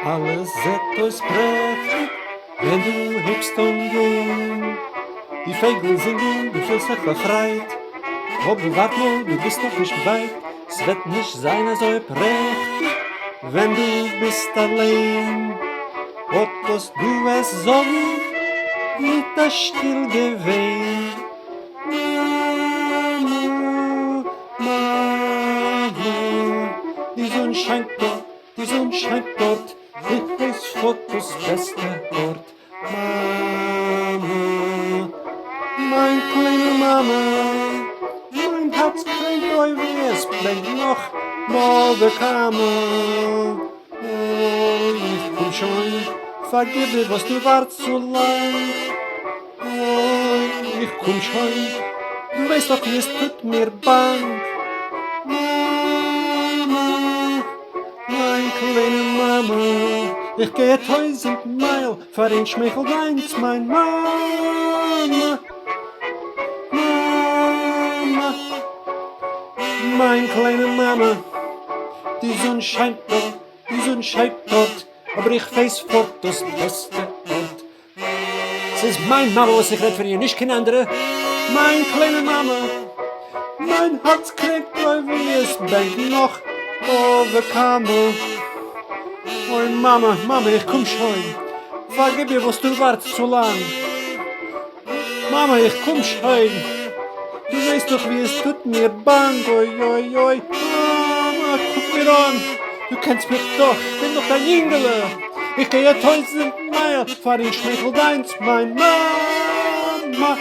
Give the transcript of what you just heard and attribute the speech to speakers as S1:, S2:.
S1: Alles sieht uns prächtig, wenn du hebst und gehst. Die Vögel singen, du fühlst dich befreit. Aber wart nur, du bist noch nicht weit. Es wird nicht sein so prächtig, wenn du bist allein. Und was du es sagen, mit der still gewehen. Mama, Mama, die Sonne scheint dort, die Sonne scheint dort. Ich weiß, Fotos beste Ort. Mama, mein kleine Mama, mein Herz klingt neu, wie es brennt noch morgen Kammer. Oh, ich komm schon, vergib mir, was du warst so lang. Oh, ich komm schon, du weißt doch, wie es tut mir bang. Mama, mein kleine Mama, ich geh 1000 Meilen, für den Schmeichel deins, mein Mama. Mama, mein kleine Mama, die Sonne scheint dort, die Sonne scheint dort, aber ich weiß fort das beste Ort. Es ist mein Mama, was ich red für ihr, nicht kein andere. Mein kleine Mama, mein Herz kriegt neu, wie es brennt noch over Kammer. Oh Mama, Mama, ich komm schon. Vergib mir, was du warst so lang. Mama, ich komm schon. Du weißt doch, wie es tut mir bang. Oi, oi, oi. Mama, guck mir an. Du kennst mich doch, ich bin doch dein Ingele. Ich gehe 1000 Meilen, fahr in Schmeichel deins, mein Mama.